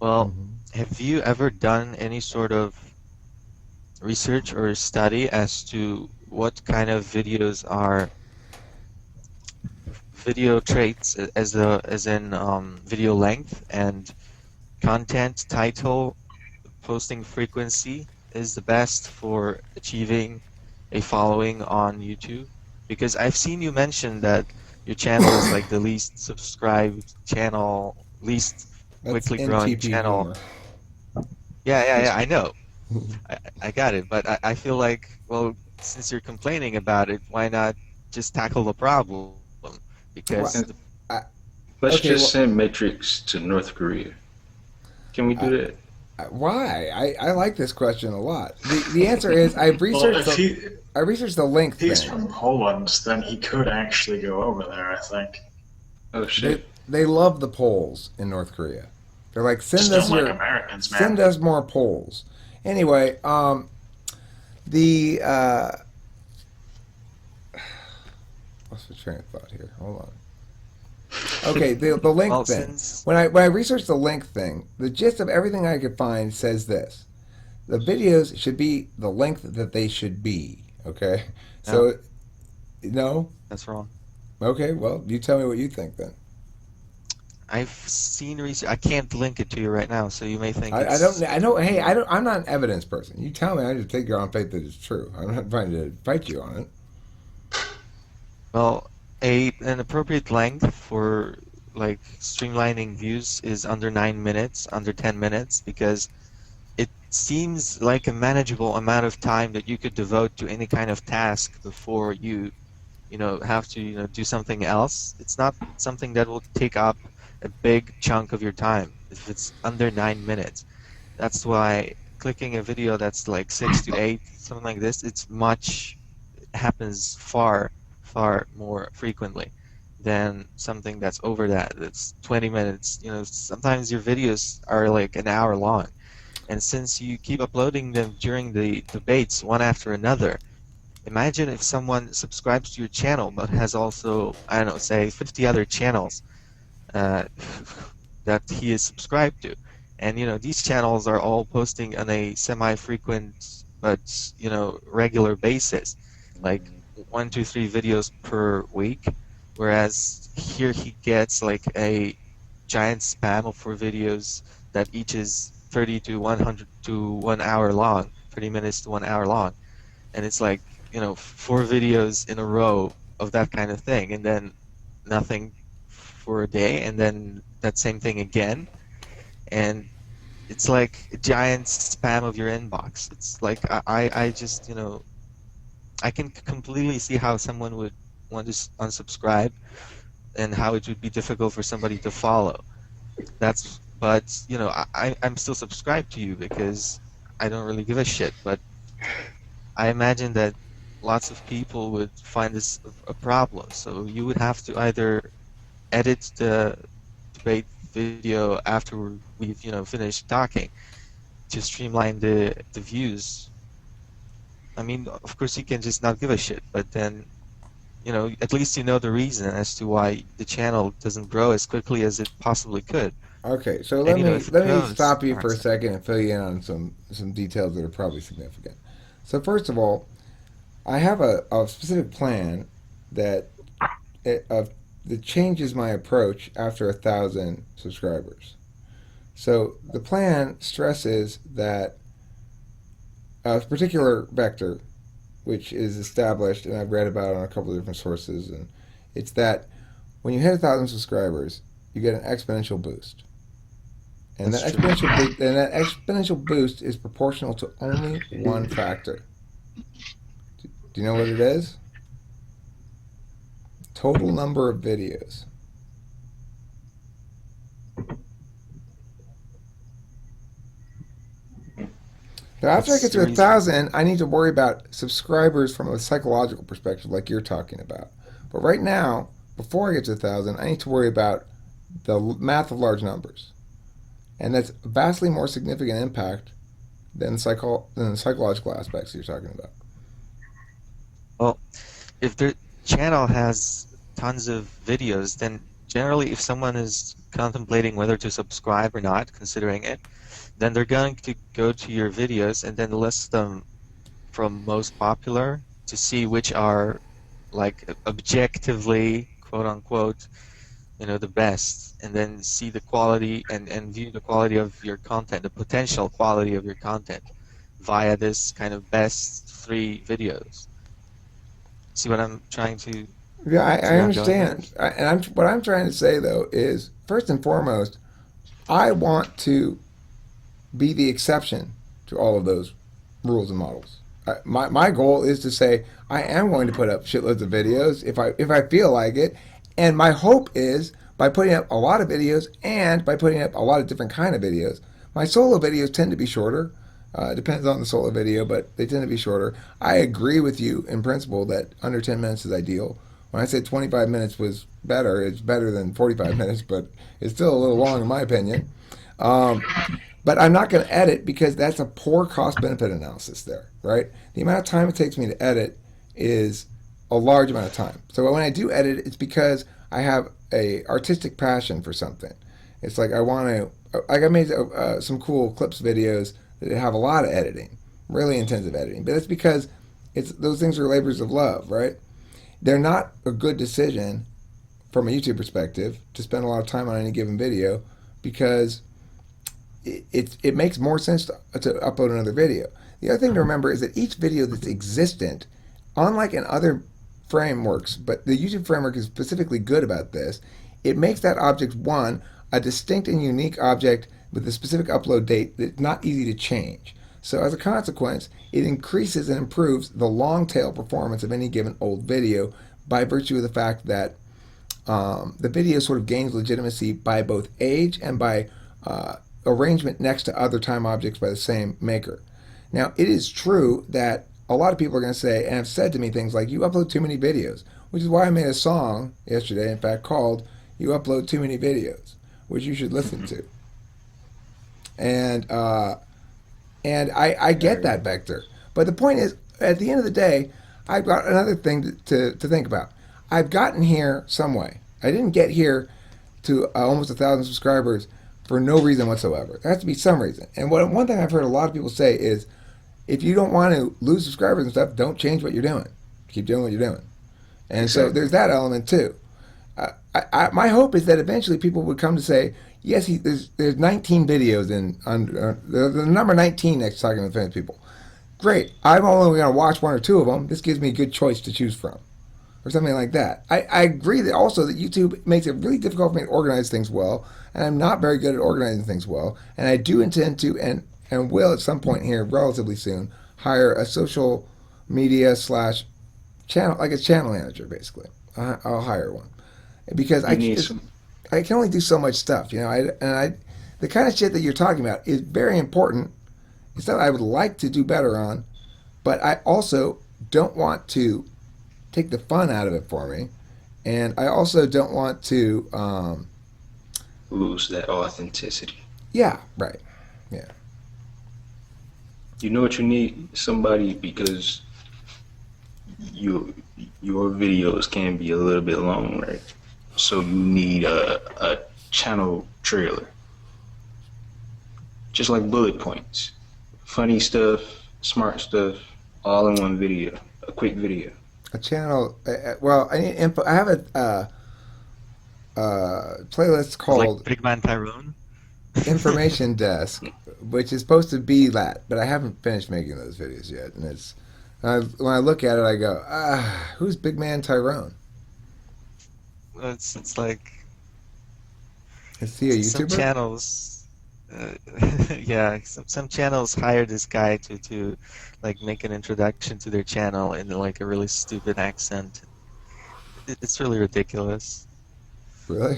Well, Mhm. have you ever done any sort of research or study as to what kind of videos are video traits as in video length and content title posting frequency is the best for achieving a following on YouTube? Because I've seen you mention that your channel is like the least subscribed channel, least That's quickly growing NTP channel. humor. Yeah, I know. I got it. But I feel like, well, since you're complaining about it, why not just tackle the problem? Because the, Well, And I, let's okay, just well, send Matrix to North Korea. Can we I, do that? why? I like this question a lot. The answer is Well, if I researched the length he's thing. from Poland, then he could actually go over there. I think. Oh They shit. they love the Poles in North Korea. They're like, Just don't like Americans, man. send us more Poles. Anyway, the what's the train of thought here? Hold on. Okay, the length well, thing. since When I researched the length thing, the gist of everything I could find says this: the videos should be the length that they should be. Okay, no, so no. that's wrong. Okay, well, you tell me what you think then. I've seen research. I can't link it to you right now, so you may think I don't. it's I know. Hey, I don't. I'm not an evidence person. You tell me. I just take your on faith that it's true. I'm not trying to fight you on it. well, a an appropriate length for like streamlining views is under 9 minutes, under 10 minutes, because it seems like a manageable amount of time that you could devote to any kind of task before you have to do something else. It's not something that will take up a big chunk of your time if it's under 9 minutes. That's why clicking a video that's like 6 to 8, something like this, it happens far more frequently than something that's over that. That's 20 minutes. Sometimes your videos are like an hour long. And since you keep uploading them during the debates one after another, imagine if someone subscribes to your channel but has also, I don't know, say 50 other channels uh, that he is subscribed to. And these channels are all posting on a semi-frequent but regular basis, like 1, 2, 3 videos per week, whereas here he gets like a giant spam of 4 videos that each is 30 to 100 to 1 hour long, 30 minutes to 1 hour long, and it's like 4 videos in a row of that kind of thing, and then nothing for a day, and then that same thing again, and it's like a giant spam of your inbox. It's like I just I can completely see how someone would want to unsubscribe and how it would be difficult for somebody to follow. But I'm still subscribed to you because I don't really give a shit. But I imagine that lots of people would find this a problem. So you would have to either edit the debate video after we've finished talking to streamline the views. I mean, of course you can just not give a shit, but then at least you know the reason as to why the channel doesn't grow as quickly as it possibly could. Okay, so And let if it me grows, stop you for a that's second and fill you in on some details that are probably significant. So first of all, I have a specific plan that that changes my approach after 1,000 subscribers. So the plan stresses that a particular vector, which is established and I've read about on a couple of different sources, and it's that when you hit 1,000 subscribers, you get an exponential boost. And true. that exponential boost is proportional to only one factor. Do you know what it is? Total number of videos. So after I What's get the to a reason? thousand, I need to worry about subscribers from a psychological perspective, like you're talking about. But right now, before I get to 1,000, I need to worry about the math of large numbers, and that's vastly more significant impact than the psychological aspects you're talking about. Well, if the channel has tons of videos, then generally if someone is contemplating whether to subscribe or not, considering it, then they're going to go to your videos and then list them from most popular to see which are like objectively, quote unquote, the best, and then see the quality and view the quality of your content, the potential quality of your content via this kind of best 3 videos. See what I'm trying to Yeah, I see where I'm going with understand. What I'm trying to say though is, first and foremost, I want to be the exception to all of those rules and models. My goal is to say I am going to put up shitloads of videos if I feel like it, and my hope is by putting up a lot of videos and by putting up a lot of different kind of videos. My solo videos tend to be shorter. Depends on the solo video, but they tend to be shorter. I agree with you in principle that under 10 minutes is ideal. When I said 25 minutes was better, it's better than 45 minutes, but it's still a little long in my opinion. But I'm not going to edit because that's a poor cost-benefit analysis there, right? The amount of time it takes me to edit is a large amount of time. So when I do edit, it's because I have a artistic passion for something. It's like I want to, like I made some cool clips videos that have a lot of editing, really intensive editing. But it's because those things are labors of love, right? They're not a good decision from a YouTube perspective to spend a lot of time on any given video because it makes more sense to upload another video. The other thing to remember is that each video that's existent, unlike in other frameworks, but the YouTube framework is specifically good about this, it makes that object, one, a distinct and unique object with a specific upload date that's not easy to change. So as a consequence, it increases and improves the long tail performance of any given old video by virtue of the fact that the video sort of gains legitimacy by both age and by arrangement next to other time objects by the same maker. Now, it is true that a lot of people are going to say, and have said to me things like, you upload too many videos, which is why I made a song yesterday, in fact, called You Upload Too Many Videos, which you should listen to. And I get that vector. But the point is, at the end of the day, I've got another thing to think about. I've gotten here some way. I didn't get here to almost 1,000 subscribers for no reason whatsoever. There has to be some reason. And one thing I've heard a lot of people say is, if you don't want to lose subscribers and stuff, don't change what you're doing. Keep doing what you're doing. And so there's that element too. My hope is that eventually people would come to say, yes, there's 19 videos in the number 19 next to Talking with Famous People. Great. I'm only going to watch 1 or 2 of them. This gives me a good choice to choose from, or something like that. I agree that also that YouTube makes it really difficult for me to organize things well, and I'm not very good at organizing things well. And I do intend to and will at some point here relatively soon hire a social media / channel, like a channel manager basically. I'll hire one because I can only do so much stuff, the kind of shit that you're talking about is very important. It's something I would like to do better on, but I also don't want to take the fun out of it for me, and I also don't want to lose that authenticity. Yeah, right. Yeah. You know what you need? Somebody, because your videos can be a little bit long, right? So you need a channel trailer. Just like bullet points. Funny stuff, smart stuff, all in one video. A quick video. A channel, well, I need info. I have a playlist called like Big Man Tyrone. Information Desk, which is supposed to be that, but I haven't finished making those videos yet. And it's when I look at it, I go, who's Big Man Tyrone? It's like Is he a YouTuber? some channels. Yeah, some channels hire this guy to like make an introduction to their channel in like a really stupid accent. It's really ridiculous. Really?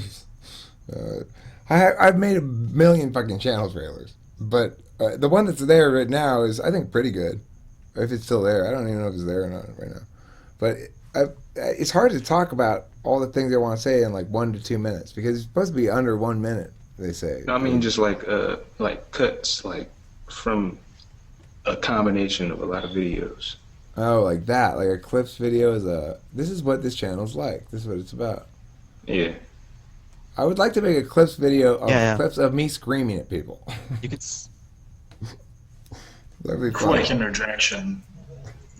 I've made 1 million fucking channel trailers, but the one that's there right now is, I think, pretty good. If it's still there, I don't even know if it's there or not right now. But it's hard to talk about all the things I want to say in like 1 to 2 minutes because it's supposed to be under 1 minute. They say. I mean, just like cuts, like from a combination of a lot of videos. Oh, like that, like a clips video is this is what this channel's like. This is what it's about. Yeah. I would like to make a clips video of Yeah, yeah. clips of me screaming at people. You could. That'd be Quick fun. interjection.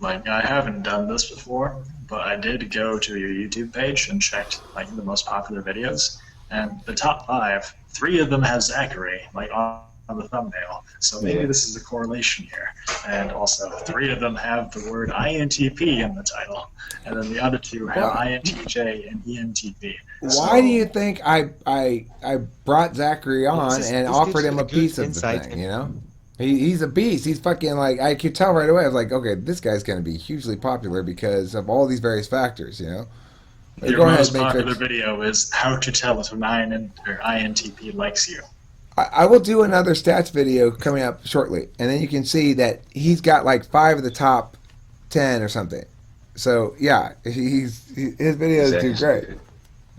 Like, I haven't done this before, but I did go to your YouTube page and checked like the most popular videos, and the top 5, 3 of them have Zachary like on the thumbnail. So maybe Yeah. this is a correlation here. And also, 3 of them have the word INTP in the title, and then the other 2 have Wow. INTJ and ENTP. Why do you think I brought Zachary Well, on this and gives offered you him a a good piece of the insight thing? in- You know, he's a beast. He's fucking like, I could tell right away. I was like, okay, this guy's gonna be hugely popular because of all these various factors. You know. Your Go ahead, most popular Matrix. video is how to tell if an INTP likes you. I will do another stats video coming up shortly, and then you can see that he's got like 5 of the top 10 or something. So yeah, his videos do great.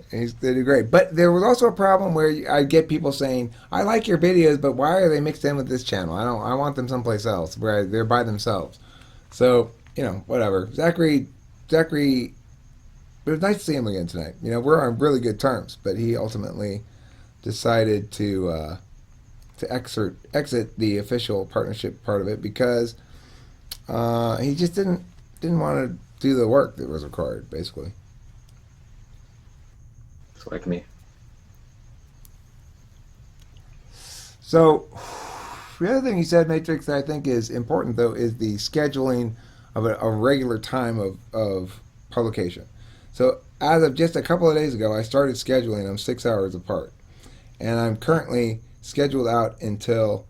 They do great. But there was also a problem where I get people saying, "I like your videos, but why are they mixed in with this channel? I want them someplace else where they're by themselves." So whatever. Zachary. It was nice to see him again tonight. We're on really good terms, but he ultimately decided to exit the official partnership part of it because he just didn't want to do the work that was required, basically. It's like me. So the other thing he said, Matrix, that I think is important though is the scheduling of a regular time of publication. So as of just a couple of days ago, I started scheduling them 6 hours apart, and I'm currently scheduled out until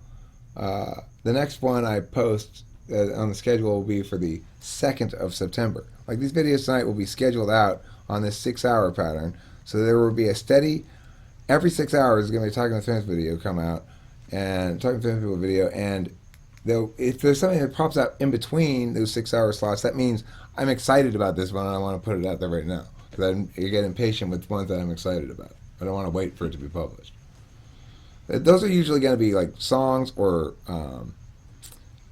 the next one I post on the schedule will be for the 2nd of September. Like these videos tonight will be scheduled out on this 6-hour pattern, so there will be a steady every 6 hours is going to be a Talking to Fans video come out, and Talking to Fans people video, and if there's something that pops out in between those 6-hour slots, that means I'm excited about this one and I want to put it out there right now because I get impatient with ones that I'm excited about. I don't want to wait for it to be published. Those are usually going to be like songs or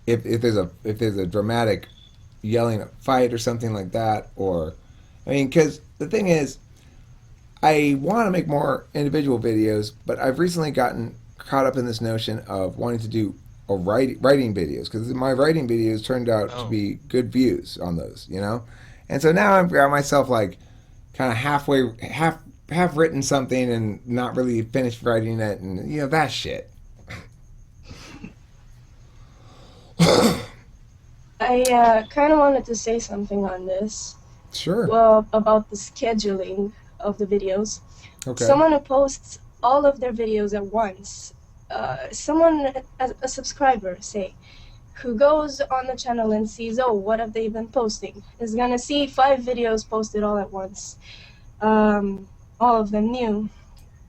if there's a dramatic yelling fight or something like that, or because the thing is, I want to make more individual videos, but I've recently gotten caught up in this notion of wanting to do writing videos because my writing videos turned out to be good views on those, and so now I've got myself like kind of half written something and not really finished writing it, and that shit. I kind of wanted to say something on this. Sure. Well, about the scheduling of the videos. Okay. Someone who posts all of their videos at once, someone, a subscriber, say, who goes on the channel and sees, oh, what have they been posting, is going to see 5 videos posted all at once, all of them new.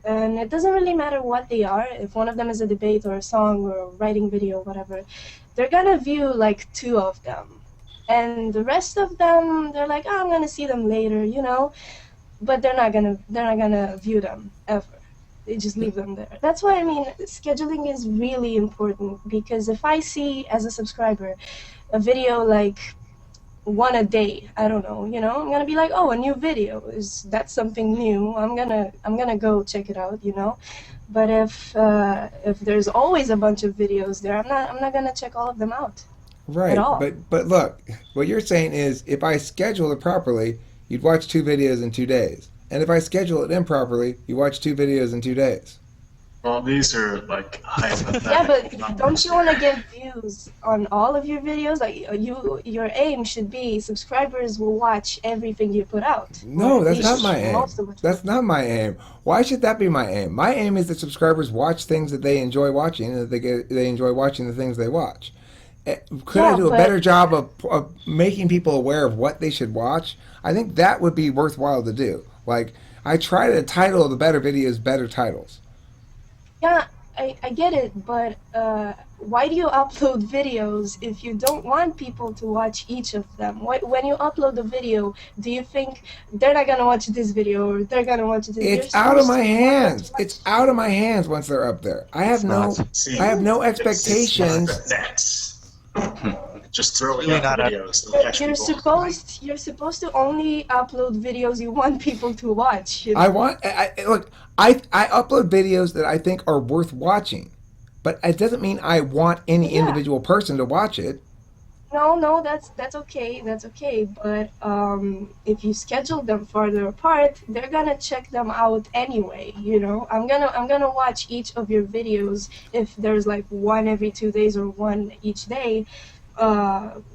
And it doesn't really matter what they are, if one of them is a debate or a song or a writing video, whatever, they're going to view like 2 of them. And the rest of them, they're like, oh, I'm going to see them later, but they're not gonna view them ever. They just leave them there. That's why scheduling is really important, because if I see as a subscriber a video like one a day, I don't know, I'm gonna be like, oh, a new video, that's something new. I'm gonna go check it out, But if there's always a bunch of videos there, I'm not gonna check all of them out. Right. At all. But look, what you're saying is if I schedule it properly, you'd watch 2 videos in 2 days. And if I schedule it improperly, you watch 2 videos in 2 days. Well, these are like hypothetical. Yeah, but numbers. don't you want to get views on all of your videos? Like your aim should be subscribers will watch everything you put out. No, Or at that's least not my aim. most of what you That's not my aim. Why should that be my aim? My aim is that subscribers watch things that they enjoy watching, and that they enjoy watching the things they watch. Could I Yeah, do a but- better job of making people aware of what they should watch? I think that would be worthwhile to do. Like, I try to title the better videos better titles. Yeah, I get it, but why do you upload videos if you don't want people to watch each of them? When you upload a video, do you think they're not gonna watch this video or they're gonna watch this? It's You're out of supposed my to want them hands. to watch. It's out of my hands once they're up there. I have no not. See, I have no it's expectations. not the nets. just throwing Really out not videos that catch You're people. supposed to only upload videos you want people to watch. You know? Look, I upload videos that I think are worth watching, but it doesn't mean I want any Yeah. individual person to watch it. No, that's okay. That's okay. But if you schedule them farther apart, they're gonna check them out anyway. You know, I'm gonna watch each of your videos if there's like one every 2 days or one each day.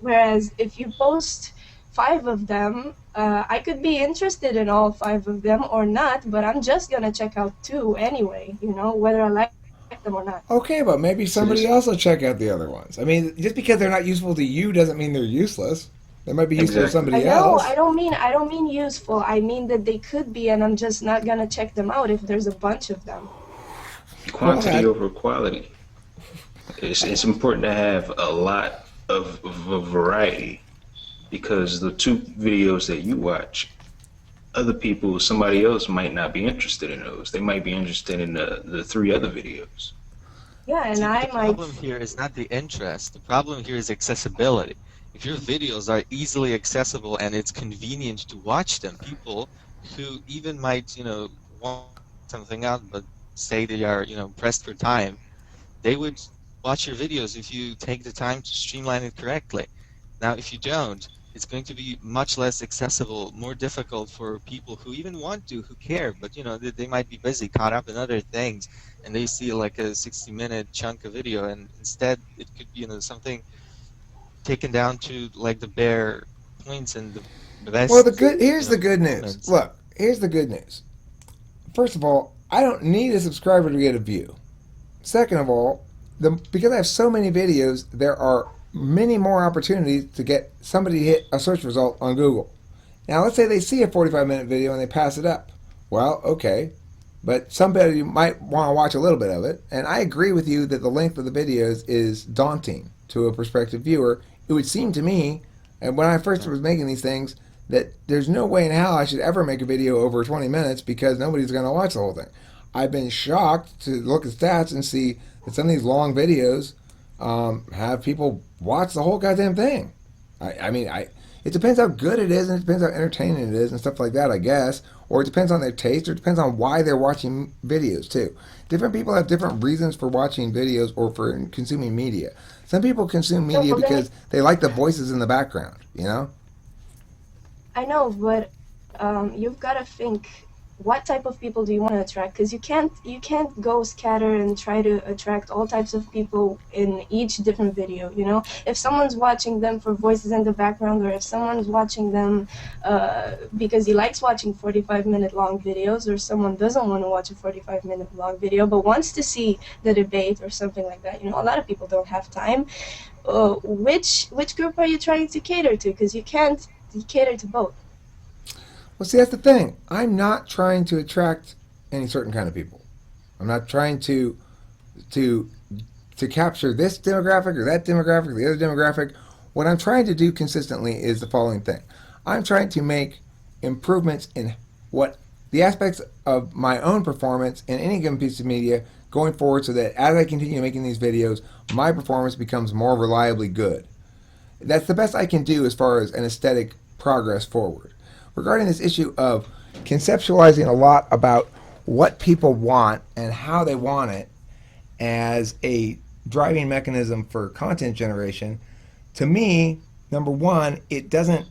Whereas if you post 5 of them, I could be interested in all 5 of them or not. But I'm just gonna check out 2 anyway. You know, whether I like them or not. Okay, but maybe somebody else will check out the other ones. I mean, just because they're not useful to you doesn't mean they're useless. They might be useful to Exactly. somebody I know. else. I don't mean useful. I mean that they could be, and I'm just not gonna check them out if there's a bunch of them. Quantity over quality. It's important to have a lot of a variety, because the 2 videos that you watch, other people, somebody else might not be interested in those. They might be interested in the 3 other videos. Yeah, and See, I the might. problem here is not the interest. The problem here is accessibility. If your videos are easily accessible and it's convenient to watch them, people who even might, want something out but say they are, pressed for time, they would watch your videos if you take the time to streamline it correctly. Now, if you don't, it's going to be much less accessible, more difficult for people who even want to, who care, but they might be busy, caught up in other things, and they see like a 60-minute chunk of video, and instead it could be something taken down to like the bare points and the best. Well, here's the good news. moments. Look, here's the good news. First of all, I don't need a subscriber to get a view. Second of all, because I have so many videos, there are many more opportunities to get somebody to hit a search result on Google. Now, let's say they see a 45-minute video and they pass it up. Well, okay, but somebody might want to watch a little bit of it, and I agree with you that the length of the videos is daunting to a prospective viewer. It would seem to me, and when I first was making these things, that there's no way in hell I should ever make a video over 20 minutes because nobody's going to watch the whole thing. I've been shocked to look at stats and see that some of these long videos have people watch the whole goddamn thing. It depends how good it is, and it depends how entertaining it is, and stuff like that, I guess. Or it depends on their taste, or it depends on why they're watching videos, too. Different people have different reasons for watching videos or for consuming media. Some people consume media because they like the voices in the background, I know, but you've got to think, what type of people do you want to attract? Because you can't go scatter and try to attract all types of people in each different video. If someone's watching them for voices in the background, or if someone's watching them because he likes watching 45-minute long videos, or someone doesn't want to watch a 45-minute long video but wants to see the debate or something like that. A lot of people don't have time. Which group are you trying to cater to? Because you can't cater to both. Well, see, that's the thing. I'm not trying to attract any certain kind of people. I'm not trying to capture this demographic or that demographic or the other demographic. What I'm trying to do consistently is the following thing. I'm trying to make improvements in what the aspects of my own performance in any given piece of media going forward, so that as I continue making these videos, my performance becomes more reliably good. That's the best I can do as far as an aesthetic progress forward. Regarding this issue of conceptualizing a lot about what people want and how they want it as a driving mechanism for content generation, to me, number one, it doesn't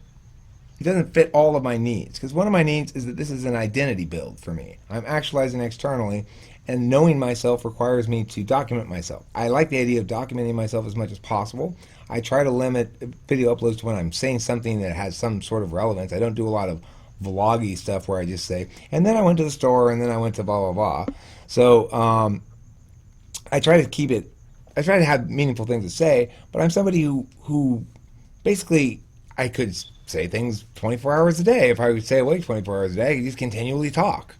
fit all of my needs. Because one of my needs is that this is an identity build for me. I'm actualizing externally, and knowing myself requires me to document myself. I like the idea of documenting myself as much as possible. I try to limit video uploads to when I'm saying something that has some sort of relevance. I don't do a lot of vloggy stuff where I just say, and then I went to the store, and then I went to blah, blah, blah. So I try to have meaningful things to say, but I'm somebody who basically, I could say things 24 hours a day. If I would stay awake 24 hours a day, I could just continually talk.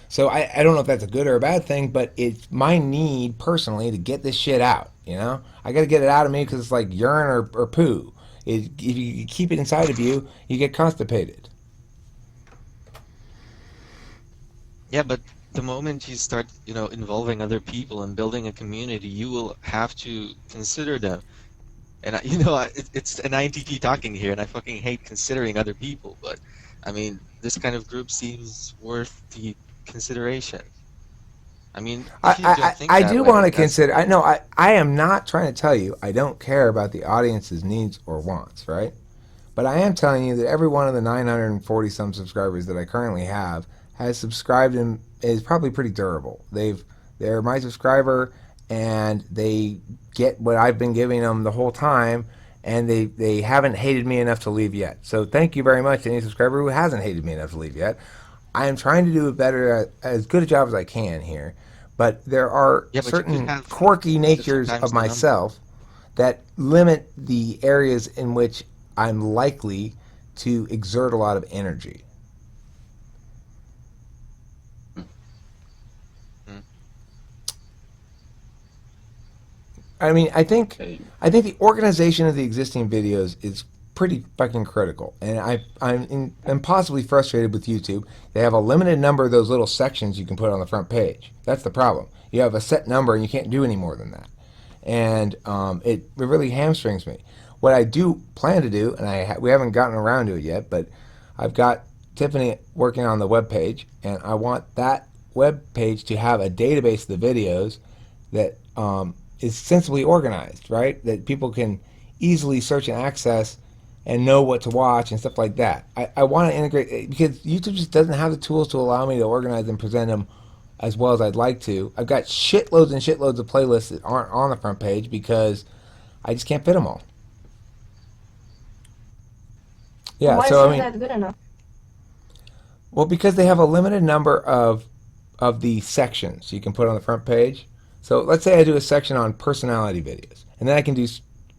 So I don't know if that's a good or a bad thing, but it's my need personally to get this shit out. I got to get it out of me because it's like urine or poo. If you keep it inside of you, you get constipated. Yeah, but the moment you start, involving other people and building a community, you will have to consider them. And it's an INTP talking here, and I fucking hate considering other people, but I mean, this kind of group seems worth the consideration. I mean, if you don't think I that do way, want to that's consider. I am not trying to tell you I don't care about the audience's needs or wants, right? But I am telling you that every one of the 940 some subscribers that I currently have has subscribed and is probably pretty durable. They're my subscriber and they get what I've been giving them the whole time, and they haven't hated me enough to leave yet. So thank you very much to any subscriber who hasn't hated me enough to leave yet. I am trying to do a better, as good a job as I can here, but there are yeah, but you could certain have quirky 50 natures times of the number. myself that limit the areas in which I'm likely to exert a lot of energy. Hmm. I mean, Hey, I think the organization of the existing videos is pretty fucking critical, and I'm possibly frustrated with YouTube. They have a limited number of those little sections you can put on the front page. That's the problem. You have a set number, and you can't do any more than that, and it really hamstrings me. What I do plan to do, and we haven't gotten around to it yet, but I've got Tiffany working on the web page, and I want that web page to have a database of the videos that is sensibly organized, right? That people can easily search and access and know what to watch and stuff like that. I want to integrate because YouTube just doesn't have the tools to allow me to organize and present them as well as I'd like to. I've got shitloads and shitloads of playlists that aren't on the front page because I just can't fit them all. Yeah, Why so I isn't mean, that good enough? well, because they have a limited number of the sections you can put on the front page. So let's say I do a section on personality videos, and then I can do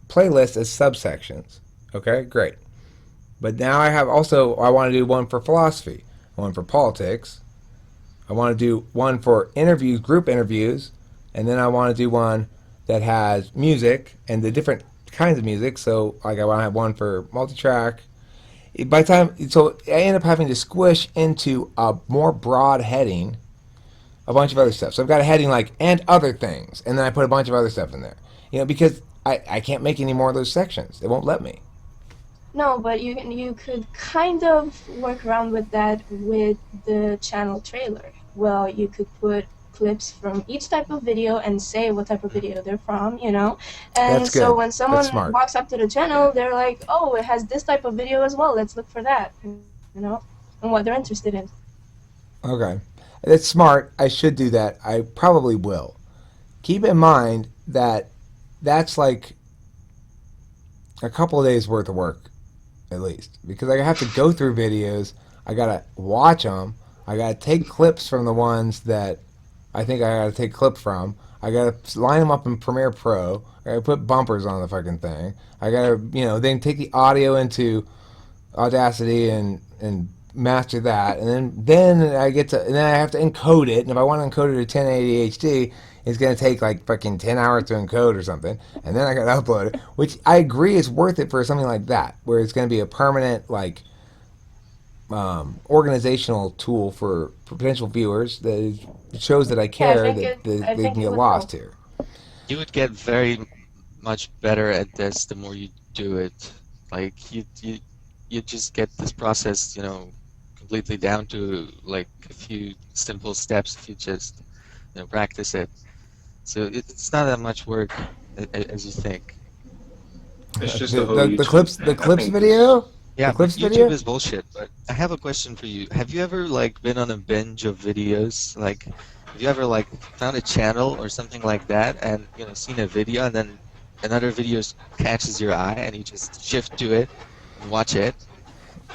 playlists as subsections. Okay, great. But now I want to do one for philosophy, one for politics. I want to do one for interviews, group interviews, and then I want to do one that has music and the different kinds of music. So like I want to have one for multi-track. By the time, so I end up having to squish into a more broad heading a bunch of other stuff. So I've got a heading like and other things, and then I put a bunch of other stuff in there. Because I can't make any more of those sections. It won't let me. No, but you could kind of work around with that with the channel trailer. Well, you could put clips from each type of video and say what type of video they're from, And That's so good. when That's someone smart. walks up to the channel, they're like, "Oh, it has this type of video as well. Let's look for that." And what they're interested in. Okay. That's smart. I should do that. I probably will. Keep in mind that that's like a couple of days worth of work at least because I have to go through videos. I gotta watch them. I gotta take clips from the ones that I think I gotta take clip from. I gotta line them up in Premiere Pro. I gotta put bumpers on the fucking thing. I gotta then take the audio into Audacity and master that, and then and then I have to encode it. And if I want to encode it to 1080 HD, it's gonna take like fucking 10 hours to encode or something, and then I gotta upload it. Which I agree is worth it for something like that, where it's gonna be a permanent like organizational tool for potential viewers that shows that I Yeah, care that I they think can it get would lost help. here. You would get very much better at this the more you do it. Like you just get this process, completely down to like a few simple steps if you just practice it. So it's not that much work as you think. it's just the The, whole the, the YouTube clips the thing. I clips think it's video, the Yeah, but clips YouTube video. is bullshit. But I have a question for you. Have you ever like been on a binge of videos? Like, have you ever like found a channel or something like that and seen a video and then another video catches your eye and you just shift to it and watch it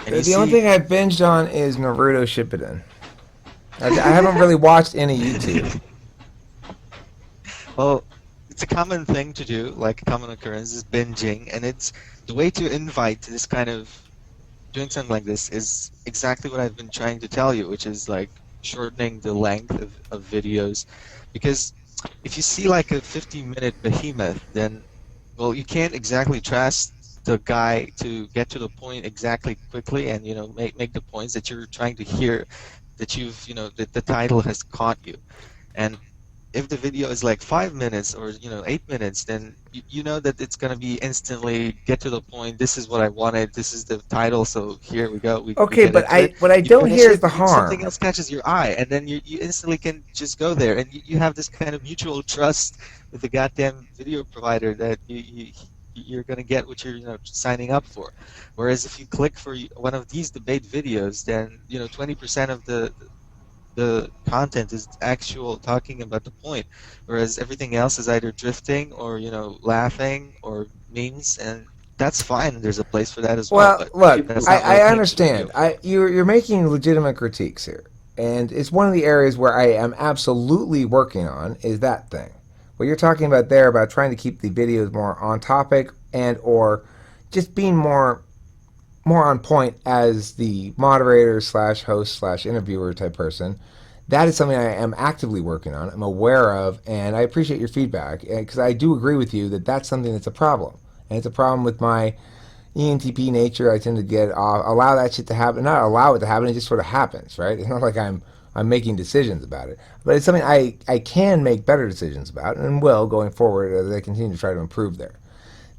and you The only see, thing I've binged on is Naruto Shippuden. I haven't really watched any YouTube. well, it's a common thing to do, like a common occurrence is binging, and it's the way to invite this kind of doing something like this is exactly what I've been trying to tell you, which is like shortening the length of videos. Because if you see like a 50-minute behemoth, then, well, you can't exactly trust the guy to get to the point exactly quickly and, make the points that you're trying to hear, that that the title has caught you. And if the video is like 5 minutes or 8 minutes, then you know that it's gonna be instantly get to the point. This is what I wanted. This is the title. So here we go. We Okay, get but into it. what I You don't finish hear is it. the Something harm. else catches your eye, and then you instantly can just go there, and you have this kind of mutual trust with the goddamn video provider that you're gonna get what you're signing up for. Whereas if you click for one of these debate videos, then 20% of the content is actual talking about the point, whereas everything else is either drifting or laughing or memes, and that's fine. There's a place for that as well, Well, but look, that's not what I it makes a video understand. for. You're making legitimate critiques here, and it's one of the areas where I am absolutely working on is that thing. What you're talking about there about trying to keep the videos more on topic and or just being more on point as the moderator slash host slash interviewer type person. That is something I am actively working on. I'm aware of, and I appreciate your feedback because I do agree with you that that's something that's a problem, and it's a problem with my ENTP nature. I tend to get allow that shit to happen. Not allow it to happen. It just sort of happens, right? It's not like I'm making decisions about it, but it's something I can make better decisions about and will going forward as I continue to try to improve there.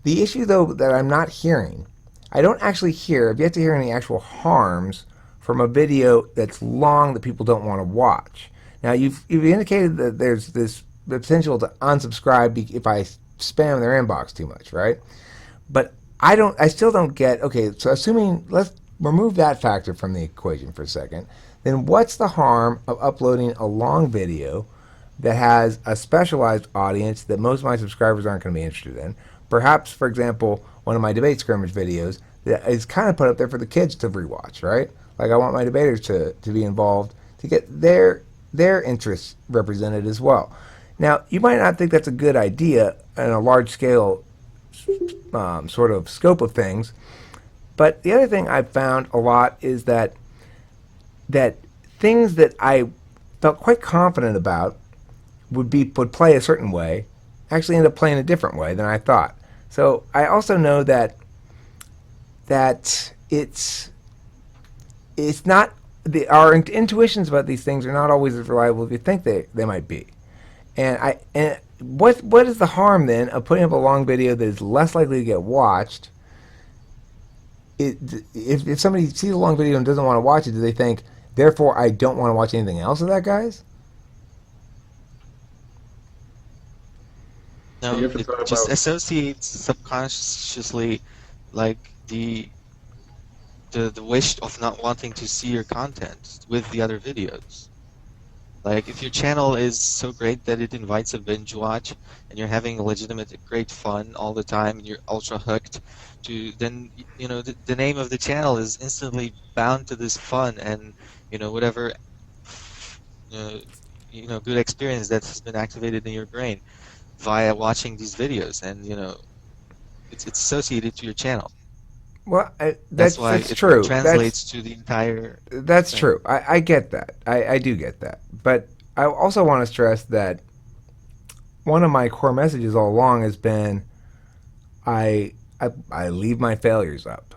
The issue though that I'm not hearing, I don't actually hear. I've yet to hear any actual harms from a video that's long that people don't want to watch. Now you've indicated that there's this potential to unsubscribe if I spam their inbox too much, right? But I still don't get, okay, so assuming, let's remove that factor from the equation for a second, then what's the harm of uploading a long video that has a specialized audience that most of my subscribers aren't going to be interested in? Perhaps, for example, one of my debate skirmish videos that is kind of put up there for the kids to rewatch, right? Like I want my debaters to be involved to get their interests represented as well. Now, you might not think that's a good idea on a large scale sort of scope of things. But the other thing I've found a lot is that things that I felt quite confident about would play a certain way actually end up playing a different way than I thought. So I also know that it's not our intuitions about these things are not always as reliable as you think they might be. And what is the harm then of putting up a long video that is less likely to get watched? If somebody sees a long video and doesn't want to watch it, do they think, therefore I don't want to watch anything else of that guy's? No, You ever it thought just about associates subconsciously, like the wish of not wanting to see your content with the other videos. Like if your channel is so great that it invites a binge watch and you're having legitimate great fun all the time and you're ultra hooked to, then the name of the channel is instantly bound to this fun and whatever good experience that has been activated in your brain via watching these videos, and it's associated to your channel. Well, That's why that's it true. translates to the entire That's thing. true. I get that. I do get that. But I also want to stress that one of my core messages all along has been I leave my failures up.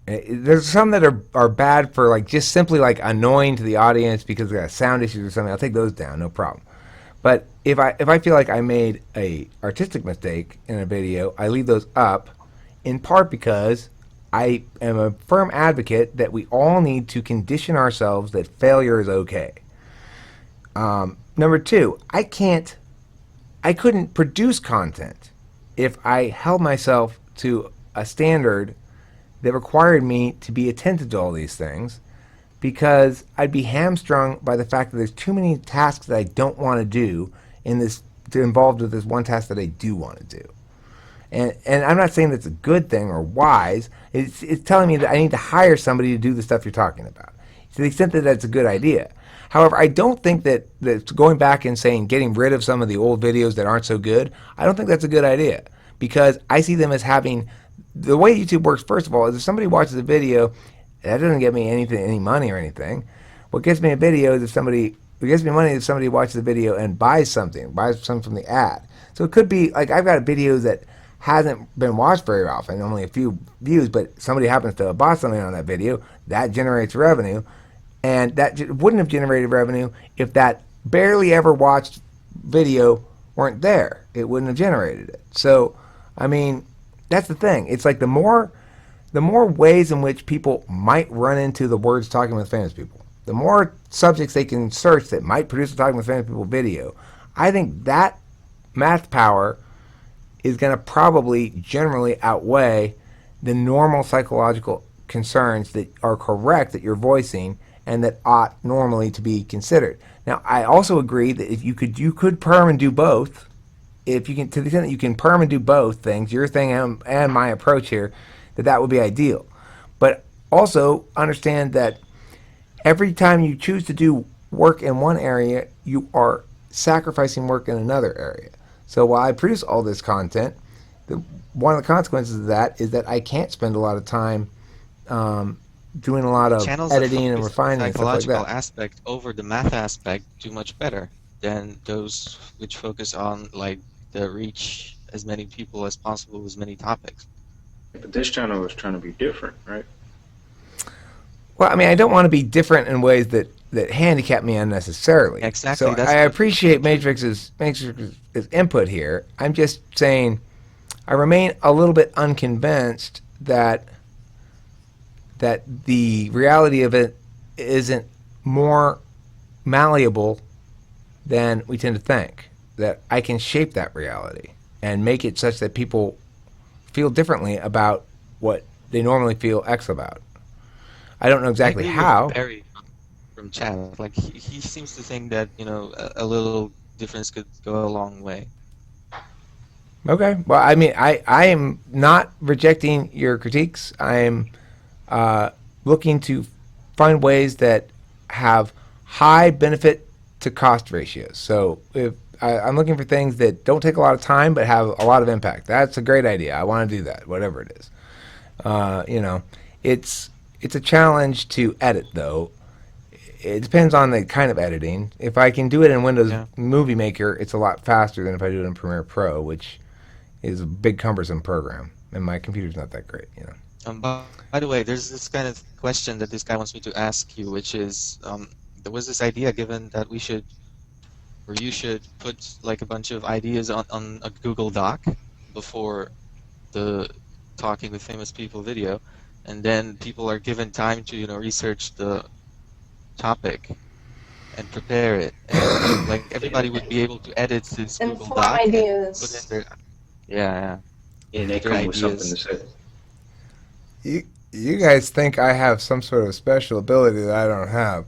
There's some that are bad for like just simply like annoying to the audience because they got sound issues or something. I'll take those down, no problem. But if I feel like I made a artistic mistake in a video, I leave those up in part because I am a firm advocate that we all need to condition ourselves that failure is okay. Number two, I couldn't produce content if I held myself to a standard that required me to be attentive to all these things, because I'd be hamstrung by the fact that there's too many tasks that I don't want to do involved with this one task that I do want to do. And I'm not saying that's a good thing or wise. It's telling me that I need to hire somebody to do the stuff you're talking about. To the extent that that's a good idea. However, I don't think that going back and saying getting rid of some of the old videos that aren't so good, I don't think that's a good idea. Because I see them as having, the way YouTube works, first of all, is if somebody watches a video, that doesn't get me any money or anything. What gets me a video is it gets me money if somebody watches the video and buys something from the ad. So it could be, like I've got videos that hasn't been watched very often, only a few views, but somebody happens to have bought something on that video, that generates revenue. And that wouldn't have generated revenue if that barely ever watched video weren't there. It wouldn't have generated it. So, I mean, that's the thing. It's like the more ways in which people might run into the words talking with famous people, the more subjects they can search that might produce a talking with famous people video, I think that math power is going to probably generally outweigh the normal psychological concerns that are correct that you're voicing and that ought normally to be considered. Now, I also agree that if you could perm and do both. If you can, to the extent that you can perm and do both things, your thing and my approach here, that would be ideal. But also understand that every time you choose to do work in one area, you are sacrificing work in another area. So while I produce all this content, one of the consequences of that is that I can't spend a lot of time doing a lot of Channels that editing and focus refining on and stuff like psychological that. aspect over the math aspect do much better than those which focus on like the reach as many people as possible with many topics. But this channel is trying to be different, right? Well, I mean, I don't want to be different in ways that handicap me unnecessarily. Exactly, So that's I what- appreciate Matrix's input here. I'm just saying I remain a little bit unconvinced that the reality of it isn't more malleable than we tend to think. That I can shape that reality and make it such that people feel differently about what they normally feel X about. I don't know exactly I agree how. with Barry from chat. Like he seems to think that a little difference could go a long way. Okay. Well, I mean, I am not rejecting your critiques. I am looking to find ways that have high benefit to cost ratios. So if I'm looking for things that don't take a lot of time but have a lot of impact. That's a great idea. I want to do that, whatever it is. It's a challenge to edit, though. It depends on the kind of editing. If I can do it in Windows Movie Maker, it's a lot faster than if I do it in Premiere Pro, which is a big cumbersome program, and my computer's not that great, By the way, there's this kind of question that this guy wants me to ask you, which is there was this idea given that we should, or you should put like a bunch of ideas on a Google Doc before the talking with famous people video, and then people are given time to research the topic and prepare it, and like everybody would be able to edit this And Google form Doc and put in ideas. their yeah. And they Their come with something ideas. to say. You guys think I have some sort of special ability that I don't have.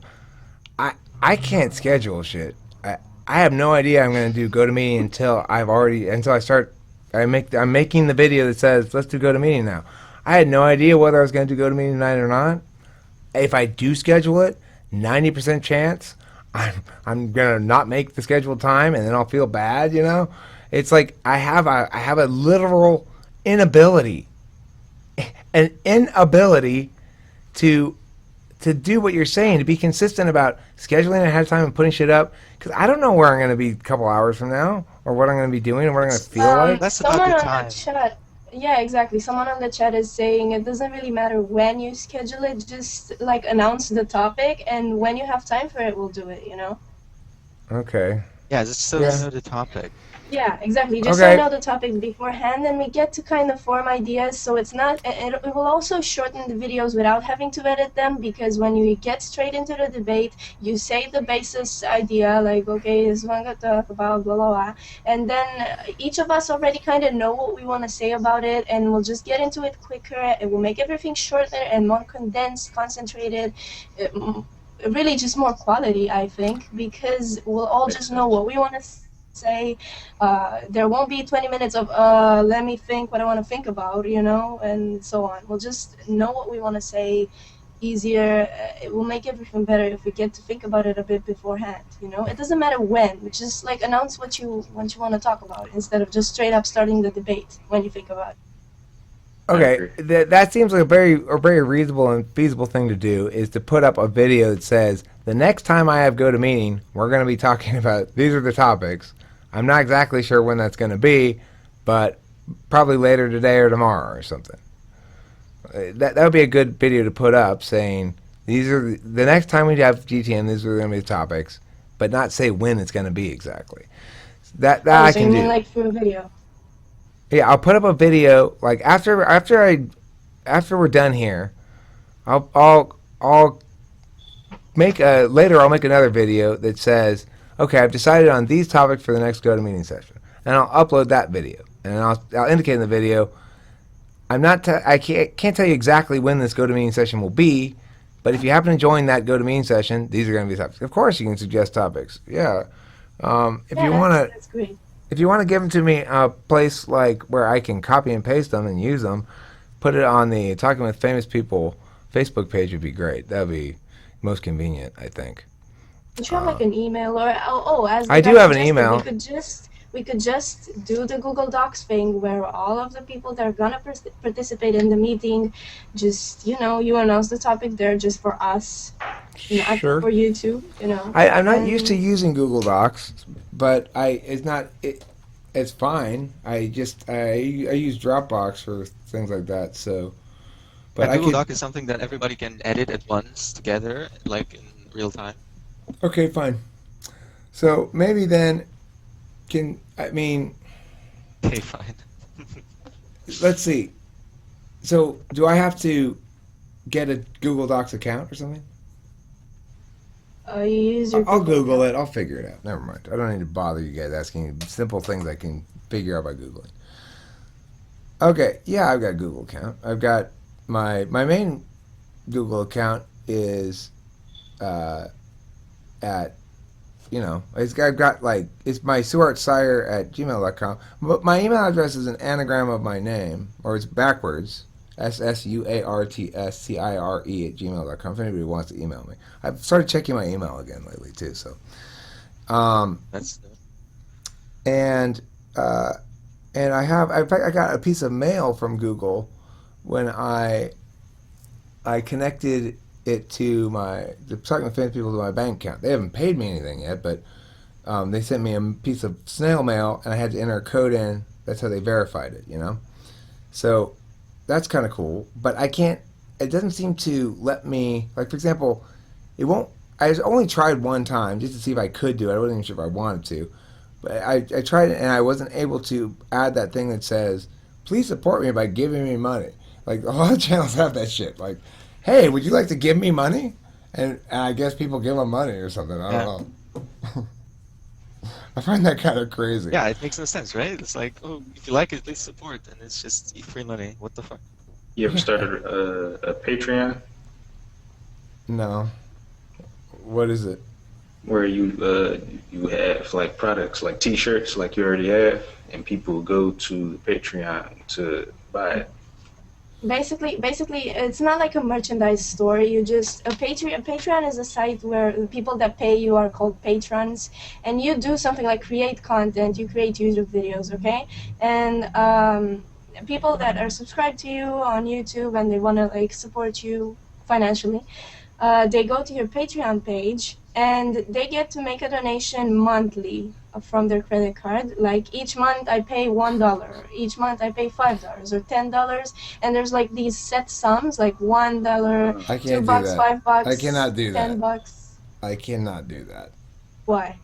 I can't schedule shit. I have no idea I'm going to do GoToMeeting I'm making the video that says let's do GoToMeeting now. I had no idea whether I was going to do GoToMeeting tonight or not. If I do schedule it, 90% chance I'm going to not make the scheduled time, and then I'll feel bad. It's like I have a literal inability to do what you're saying, to be consistent about scheduling ahead of time and putting shit up, because I don't know where I'm going to be a couple hours from now, or what I'm going to be doing, or what I'm going to feel like. That's about Someone the on time. the chat, yeah, exactly. Someone on the chat is saying it doesn't really matter when you schedule it, just like announce the topic, and when you have time for it, we'll do it. Okay. Yeah, just so Yeah. you know the topic. Yeah, exactly. Just so Okay. I know the topic beforehand, and we get to kind of form ideas. So it's not. It will also shorten the videos without having to edit them, because when you get straight into the debate, you say the basis idea, like, okay, this is what I'm gonna talk about, blah blah blah, and then each of us already kind of know what we want to say about it, and we'll just get into it quicker. It will make everything shorter and more condensed, concentrated. Really, just more quality, I think, because we'll all just know what we want to say. There won't be 20 minutes of let me think what I want to think about, and so on. We'll just know what we want to say easier. It will make everything better if we get to think about it a bit beforehand. It doesn't matter when. Just like announce what you want to talk about instead of just straight up starting the debate when you think about it. Okay, that seems like a very reasonable and feasible thing to do, is to put up a video that says, the next time I have GoToMeeting, we're going to be talking about, these are the topics. I'm not exactly sure when that's going to be, but probably later today or tomorrow or something. That would be a good video to put up, saying, these are the next time we have GTM, these are going to be the topics, but not say when it's going to be exactly. That Oh, I so can you mean do. like through a video? Yeah, I'll put up a video like after we're done here. I'll make a later. I'll make another video that says, okay, I've decided on these topics for the next GoToMeeting session, and I'll upload that video, and I'll indicate in the video. I can't tell you exactly when this GoToMeeting session will be, but if you happen to join that GoToMeeting session, these are going to be the topics. Of course, you can suggest topics. Yeah. If Yeah, you want to that's great. if you want to give them to me a place like where I can copy and paste them and use them, put it on the Talking with Famous People Facebook page would be great. That would be most convenient, I think. Don't you have like an email or as the I guy do have an suggested, email. we could just do the Google Docs thing where all of the people that are gonna participate in the meeting, just you announce the topic there just for us, not Sure. for YouTube. I'm not And used to using Google Docs, but it's fine. I use Dropbox for things like that. So, but A I Google could. Doc is something that everybody can edit at once together, like in real time. Okay, fine. So maybe then Okay, fine. let's see. So do I have to get a Google Docs account or something? you use your I'll Google it. I'll figure it out. Never mind. I don't need to bother you guys asking simple things I can figure out by Googling. Okay, yeah, I've got a Google account. I've got my main Google account is at I've got like it's my suartsire@gmail.com. But my email address is an anagram of my name, or it's backwards. SSUARTSCIRE@gmail.com. If anybody wants to email me, I've started checking my email again lately too. So, That's and I got a piece of mail from Google when I connected it to the Talking with Famous People to my bank account. They haven't paid me anything yet, but they sent me a piece of snail mail, and I had to enter a code in. That's how they verified it, So that's kind of cool, but I can't. It doesn't seem to let me. Like for example, it won't. I only tried one time just to see if I could do it. I wasn't even sure if I wanted to, but I tried it and I wasn't able to add that thing that says, "Please support me by giving me money." Like a lot of channels have that shit. Like, hey, would you like to give me money? And I guess people give them money or something. I don't know. I find that kind of crazy. Yeah, it makes no sense, right? It's like, oh, if you like it, please support, and it's just free money. What the fuck? You ever started a Patreon No. What is it? where you have like products like T-shirts, like you already have, and people go to the Patreon to buy it? Basically, it's not like a merchandise store. A Patreon is a site where the people that pay you are called patrons, and you do something like create content. You create YouTube videos, okay? And people that are subscribed to you on YouTube and they want to like support you financially, they go to your Patreon page and they get to make a donation monthly from their credit card. Like each month I pay $1, each month I pay $5 or $10, and there's like these set sums like $1, I $2, can't do that. $5. I cannot do that. $10. I cannot do that. Why?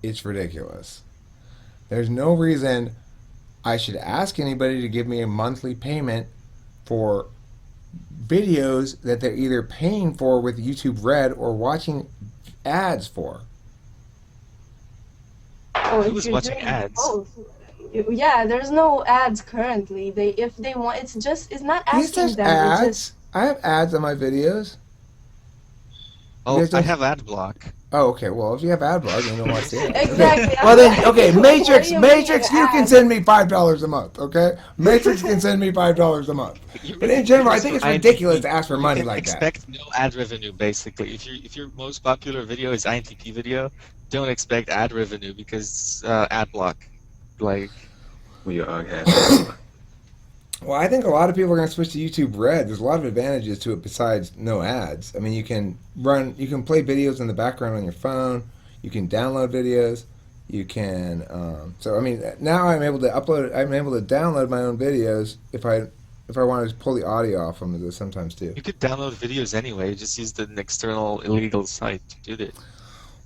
It's ridiculous. There's no reason I should ask anybody to give me a monthly payment for videos that they're either paying for with YouTube Red or watching ads for. Oh, Who if was you're watching doing ads? both. Yeah, there's no ads currently. If they want, it's not Yes, asking there's them. ads. It's just I have ads on my videos. Oh, guys I don't- have ad block. Oh, okay. Well, if you have ad block, you don't want to see it. Exactly. Well then, okay, What Matrix, do you mean Matrix, you can ads? send me $5 a month. Okay, Matrix can send me $5 a month. But in general, I think it's ridiculous to ask for money like that. Expect no ad revenue, basically. If your most popular video is INTP video, don't expect ad revenue because ad block. Like, We all have. Well, I think a lot of people are going to switch to YouTube Red. There's a lot of advantages to it besides no ads. I mean, you can play videos in the background on your phone. You can download videos. You can. So I mean, now I'm able to upload. I'm able to download my own videos if I want to pull the audio off them. Sometimes too. you could download videos anyway. Just use an external illegal site to do it.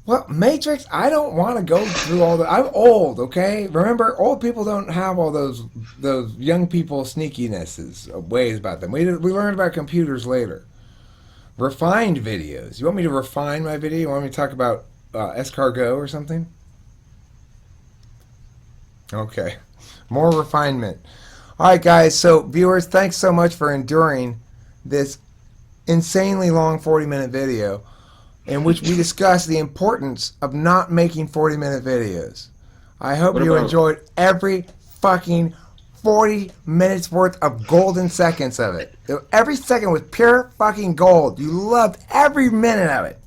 Well, Matrix, I don't want to go through all the. I'm old, okay? Remember, old people don't have all those young people sneakinesses, ways about them. We learned about computers later. Refined videos. You want me to refine my video? You want me to talk about escargot or something? Okay. More refinement. All right, guys. So, viewers, thanks so much for enduring this insanely long 40-minute video in which we discuss the importance of not making 40-minute videos. I hope you enjoyed every fucking 40 minutes worth of golden seconds of it. Every second was pure fucking gold. You loved every minute of it.